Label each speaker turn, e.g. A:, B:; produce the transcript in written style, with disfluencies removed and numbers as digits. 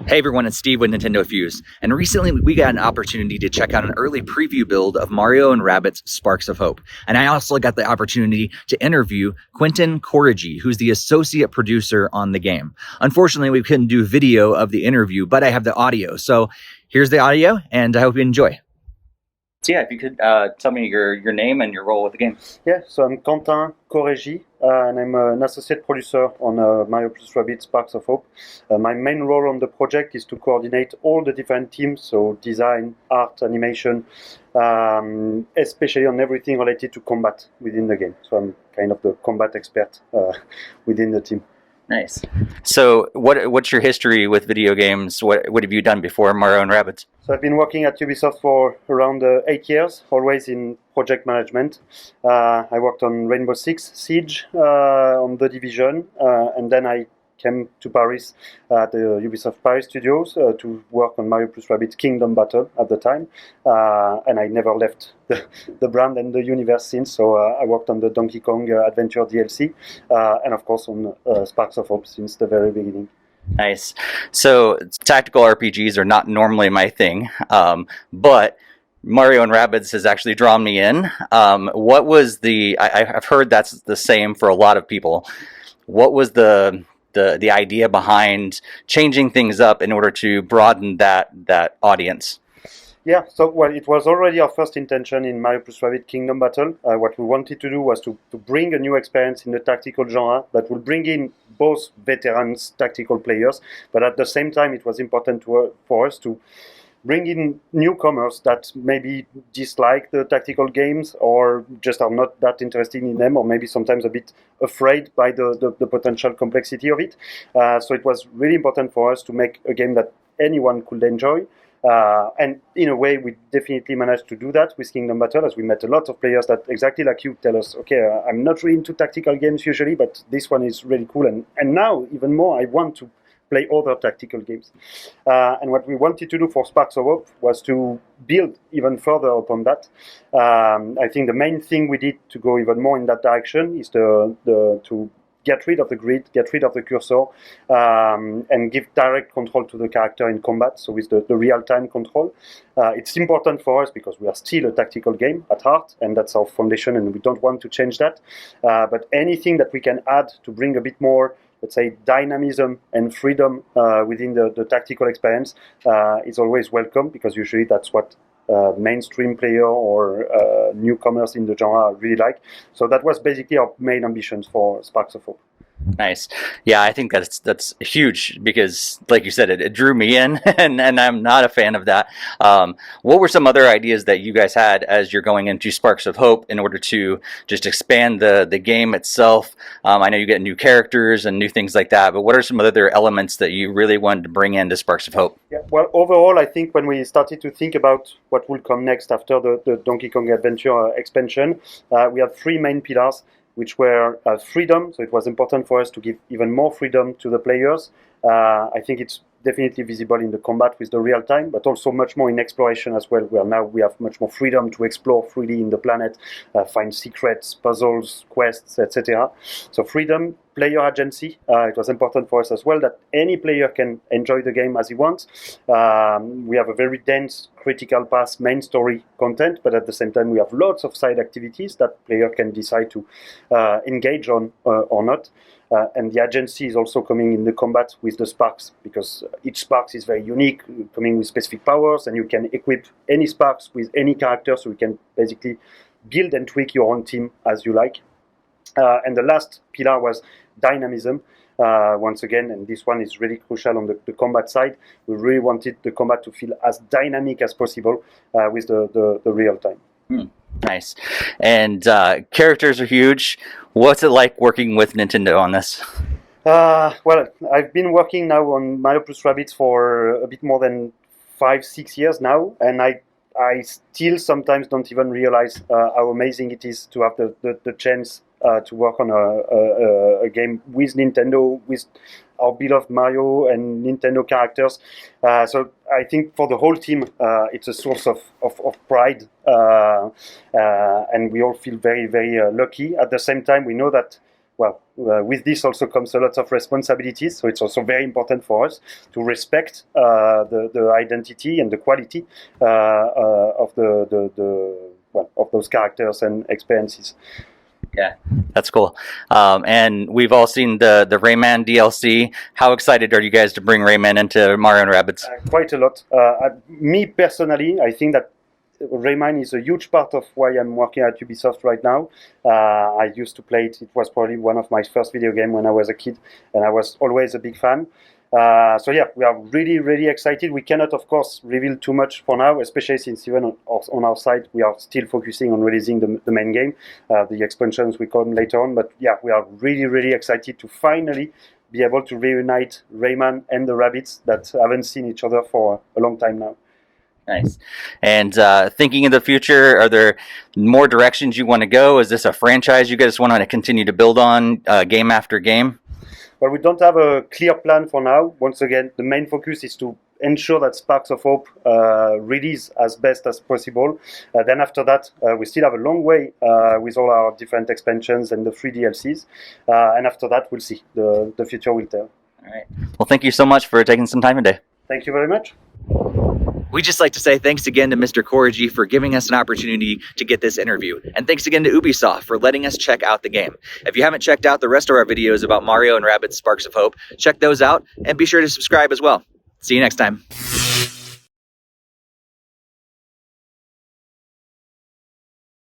A: Hey everyone, it's Steve with Nintendo Fuse, and recently we got an opportunity to check out an early preview build of Mario and Rabbids Sparks of Hope. And I also got the opportunity to interview Quentin Correggi, who's the associate producer on the game. Unfortunately, we couldn't do video of the interview, but I have the audio. So here's the audio, and I hope you enjoy. So yeah, if you could tell me your name and your role with the game.
B: Yeah, so I'm Quentin Correggi, and I'm an associate producer on Mario plus Rabbids Sparks of Hope. My main role on the project is to coordinate all the different teams, so design, art, animation, especially on everything related to combat within the game. So I'm kind of the combat expert within the team.
A: Nice. So what's your history with video games? What have you done before Mario and Rabbids?
B: So I've been working at Ubisoft for around 8 years, always in project management. I worked on Rainbow Six Siege, on The Division, and then I came to Paris at the Ubisoft Paris studios to work on Mario plus Rabbids Kingdom Battle at the time, and I never left the brand and the universe since. So I worked on the Donkey Kong Adventure DLC, and of course on Sparks of Hope since the very beginning.
A: Nice. So tactical RPGs are not normally my thing, but Mario and Rabbids has actually drawn me in. What was I've heard that's the same for a lot of people. What was the idea behind changing things up in order to broaden that audience?
B: Yeah, so well, it was already our first intention in Mario plus Rabbids Kingdom Battle. What we wanted to do was to bring a new experience in the tactical genre that will bring in both veterans, tactical players, but at the same time it was important for us to bring in newcomers that maybe dislike the tactical games or just are not that interested in them, or maybe sometimes a bit afraid by the potential complexity of it. So it was really important for us to make a game that anyone could enjoy. And in a way, we definitely managed to do that with Kingdom Battle, as we met a lot of players that, exactly like you, tell us, okay, I'm not really into tactical games usually, but this one is really cool. And now, even more, I want to play other tactical games. And what we wanted to do for Sparks of Hope was to build even further upon that. I think the main thing we did to go even more in that direction is to get rid of the grid, get rid of the cursor, and give direct control to the character in combat, so with the real-time control. It's important for us because we are still a tactical game at heart, and that's our foundation, and we don't want to change that. But anything that we can add to bring a bit more, let's say, dynamism and freedom within the tactical experience is always welcome, because usually that's what mainstream player or newcomers in the genre really like. So that was basically our main ambitions for Sparks of Hope.
A: Nice. Yeah, I think that's huge because, like you said, it drew me in, and I'm not a fan of that. What were some other ideas that you guys had as you're going into Sparks of Hope in order to just expand the game itself? I know you get new characters and new things like that, but what are some other elements that you really wanted to bring into Sparks of Hope?
B: Yeah, well, overall, I think when we started to think about what will come next after the Donkey Kong Adventure expansion, we have three main pillars, which were freedom. So it was important for us to give even more freedom to the players. I think it's definitely visible in the combat with the real time, but also much more in exploration as well, where now we have much more freedom to explore freely in the planet, find secrets, puzzles, quests, etc. So freedom, player agency. It was important for us as well that any player can enjoy the game as he wants. We have a very dense critical path main story content, but at the same time we have lots of side activities that player can decide to engage on or not. And the agency is also coming in the combat with the sparks, because each sparks is very unique, coming with specific powers, and you can equip any sparks with any character, so you can basically build and tweak your own team as you like. And the last pillar was dynamism. Once again, and this one is really crucial on the combat side, we really wanted the combat to feel as dynamic as possible with the real time.
A: Nice. And characters are huge. What's it like working with Nintendo on this?
B: Well, I've been working now on Mario plus Rabbids for a bit more than 5-6 years now, and I still sometimes don't even realize how amazing it is to have the chance to work on a game with Nintendo, with our beloved Mario and Nintendo characters. So I think for the whole team, it's a source of pride, and we all feel very, very lucky. At the same time, we know that with this also comes a lot of responsibilities. So it's also very important for us to respect the identity and the quality of of those characters and experiences.
A: Yeah, that's cool. And we've all seen the Rayman DLC. How excited are you guys to bring Rayman into Mario and Rabbids?
B: Quite a lot. Me personally, I think that Rayman is a huge part of why I'm working at Ubisoft right now. I used to play it. It was probably one of my first video games when I was a kid, and I was always a big fan. So yeah, we are really, really excited. We cannot, of course, reveal too much for now, especially since even on our side, we are still focusing on releasing the main game. The expansions will come later on. But yeah, we are really, really excited to finally be able to reunite Rayman and the Rabbids that haven't seen each other for a long time now.
A: Nice. And thinking in the future, are there more directions you want to go? Is this a franchise you guys want to continue to build on game after game?
B: Well, we don't have a clear plan for now. Once again, the main focus is to ensure that Sparks of Hope release as best as possible. Then after that, we still have a long way with all our different expansions and the 3 DLCs. And after that, we'll see. The future will tell.
A: All right. Well, thank you so much for taking some time today.
B: Thank you very much.
A: We'd just like to say thanks again to Mr. Correggi for giving us an opportunity to get this interview. And thanks again to Ubisoft for letting us check out the game. If you haven't checked out the rest of our videos about Mario and Rabbids Sparks of Hope, check those out and be sure to subscribe as well. See you next time.